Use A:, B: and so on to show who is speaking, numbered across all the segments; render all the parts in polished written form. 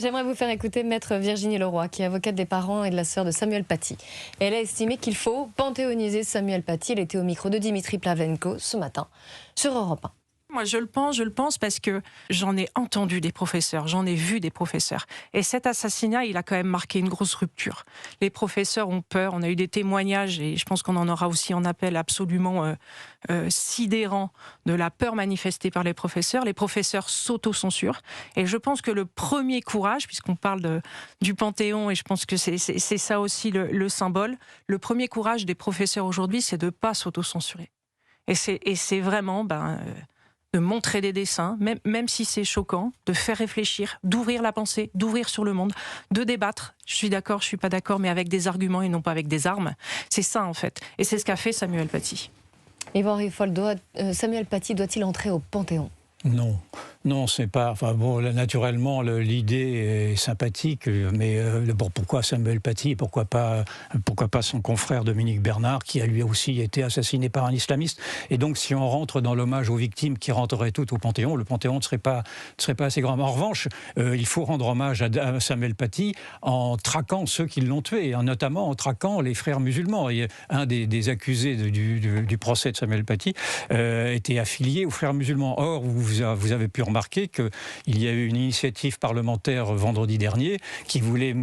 A: J'aimerais vous faire écouter Maître Virginie Leroy, qui est avocate des parents et de la sœur de Samuel Paty. Elle a estimé qu'il faut panthéoniser Samuel Paty. Elle était au micro de Dimitri Plavlenko ce matin sur Europe 1.
B: Moi, je le pense parce que j'en ai entendu des professeurs, j'en ai vu des professeurs. Et cet assassinat, il a quand même marqué une grosse rupture. Les professeurs ont peur, on a eu des témoignages, et je pense qu'on en aura aussi en appel absolument sidérant de la peur manifestée par les professeurs. Les professeurs s'autocensurent. Et je pense que le premier courage, puisqu'on parle du Panthéon, et je pense que c'est ça aussi le symbole, le premier courage des professeurs aujourd'hui, c'est de ne pas s'autocensurer. Et c'est vraiment... de montrer des dessins, même si c'est choquant, de faire réfléchir, d'ouvrir la pensée, d'ouvrir sur le monde, de débattre. Je suis d'accord, je suis pas d'accord, mais avec des arguments et non pas avec des armes. C'est ça, en fait. Et c'est ce qu'a fait Samuel Paty.
A: Yvan Riffold, Samuel Paty doit-il entrer au Panthéon ?
C: Non, c'est pas. Enfin bon, naturellement, l'idée est sympathique, mais pourquoi Samuel Paty ? Pourquoi pas son confrère Dominique Bernard, qui a lui aussi été assassiné par un islamiste ? Et donc, si on rentre dans l'hommage aux victimes qui rentreraient toutes au Panthéon, le Panthéon ne serait pas assez grand. En revanche, il faut rendre hommage à Samuel Paty en traquant ceux qui l'ont tué, notamment en traquant les frères musulmans. Et un des accusés du procès de Samuel Paty était affilié aux frères musulmans. Or, vous avez pu remarquer qu'il y a eu une initiative parlementaire vendredi dernier qui voulait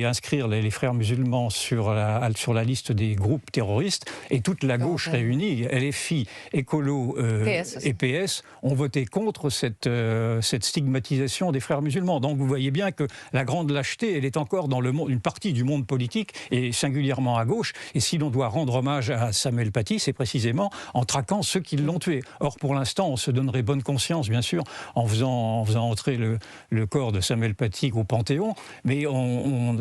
C: inscrire les frères musulmans sur la liste des groupes terroristes, et toute la gauche réunie, LFI, Écolo et PS, ont voté contre cette stigmatisation des frères musulmans. Donc vous voyez bien que la grande lâcheté, elle est encore dans une partie du monde politique, et singulièrement à gauche. Et si l'on doit rendre hommage à Samuel Paty, c'est précisément en traquant ceux qui l'ont tué. Or, pour l'instant, on se donnerait bonne conscience, bien sûr, en faisant entrer le corps de Samuel Paty au Panthéon, mais on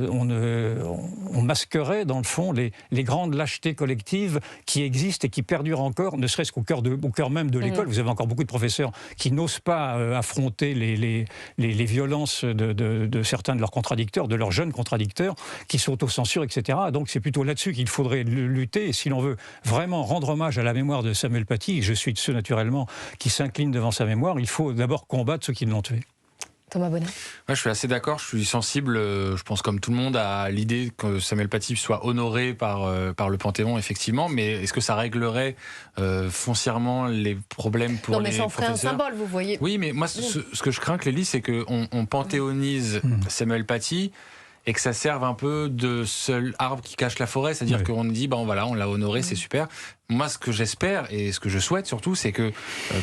C: masquerait, dans le fond, les grandes lâchetés collectives qui existent et qui perdurent encore, ne serait-ce qu'au cœur même de l'école. Vous avez encore beaucoup de professeurs qui n'osent pas affronter les violences de certains de leurs contradicteurs, de leurs jeunes contradicteurs, qui s'autocensurent, etc. Donc c'est plutôt là-dessus qu'il faudrait lutter. Et si l'on veut vraiment rendre hommage à la mémoire de Samuel Paty, je suis de ceux, naturellement, qui s'inclinent devant sa mémoire, il faut d'abord combattre ceux qui l'ont tué.
A: Thomas Bonnet.
D: Ouais, je suis assez d'accord, je suis sensible, je pense comme tout le monde, à l'idée que Samuel Paty soit honoré par le Panthéon, effectivement, mais est-ce que ça réglerait foncièrement les problèmes pour les professeurs ?
A: Non, mais ça en ferait un symbole, vous voyez.
D: Oui, mais moi, ce que je crains, Clélie, c'est qu'on panthéonise Samuel Paty et que ça serve un peu de seul arbre qui cache la forêt, c'est-à-dire qu'on dit, voilà, on l'a honoré, c'est super. Moi, ce que j'espère et ce que je souhaite surtout, c'est que,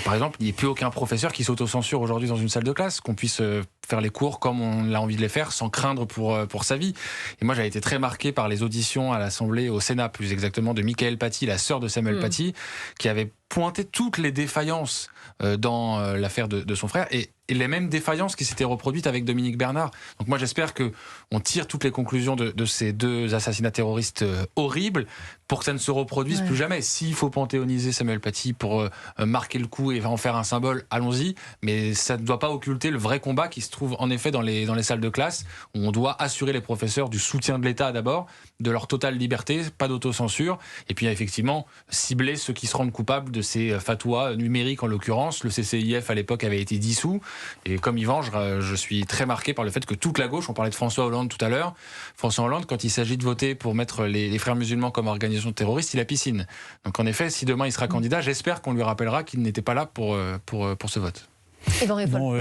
D: par exemple, il n'y ait plus aucun professeur qui s'autocensure aujourd'hui dans une salle de classe, qu'on puisse faire les cours comme on a envie de les faire, sans craindre pour sa vie. Et moi, j'avais été très marqué par les auditions à l'Assemblée, au Sénat, plus exactement, de Michael Paty, la sœur de Samuel Paty, qui avait pointé toutes les défaillances dans l'affaire de son frère, et les mêmes défaillances qui s'étaient reproduites avec Dominique Bernard. Donc moi, j'espère qu'on tire toutes les conclusions de ces deux assassinats terroristes horribles pour que ça ne se reproduise plus jamais. S'il faut panthéoniser Samuel Paty pour marquer le coup et en faire un symbole, allons-y, mais ça ne doit pas occulter le vrai combat qui se trouve en effet dans les salles de classe, où on doit assurer les professeurs du soutien de l'État d'abord, de leur totale liberté, pas d'autocensure, et puis effectivement cibler ceux qui se rendent coupables de ces fatwas numériques en l'occurrence. Le CCIF à l'époque avait été dissous, et comme Yvan, je suis très marqué par le fait que toute la gauche, on parlait de François Hollande tout à l'heure, François Hollande, quand il s'agit de voter pour mettre les frères musulmans comme organisation terroriste, il a piscine. Donc en effet, si demain il sera candidat, j'espère qu'on lui rappellera qu'il n'était pas là pour ce vote.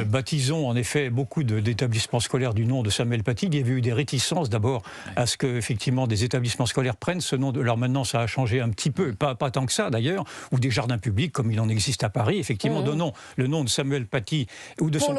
C: Baptisons en effet beaucoup d'établissements scolaires du nom de Samuel Paty. Il y avait eu des réticences d'abord à ce que effectivement des établissements scolaires prennent ce nom. Alors maintenant ça a changé un petit peu, pas tant que ça d'ailleurs, ou des jardins publics comme il en existe à Paris. Effectivement, donnons le nom de Samuel Paty ou de son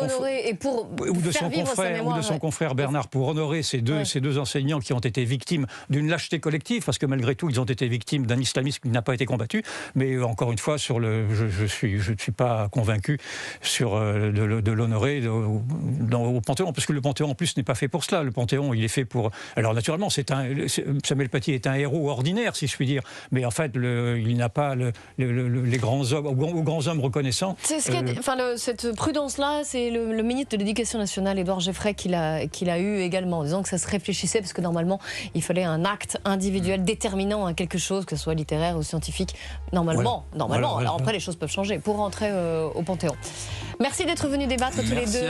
C: confrère Bernard pour honorer ces deux enseignants qui ont été victimes d'une lâcheté collective, parce que malgré tout ils ont été victimes d'un islamisme qui n'a pas été combattu. Mais encore une fois, je ne suis pas convaincu sur de l'honorer au Panthéon, parce que le Panthéon en plus n'est pas fait pour cela. Le Panthéon, il est fait pour... Alors naturellement, Samuel Paty est un héros ordinaire, si je puis dire, mais en fait, il n'a pas les grands hommes, aux grands hommes reconnaissants.
A: C'est cette prudence-là, c'est le ministre de l'Éducation nationale, Édouard Geoffrey, qui l'a eu également, en disant que ça se réfléchissait, parce que normalement, il fallait un acte individuel déterminant à quelque chose, que ce soit littéraire ou scientifique. Normalement. Alors après, les choses peuvent changer pour rentrer au Panthéon. Merci d'être venus débattre tous les deux.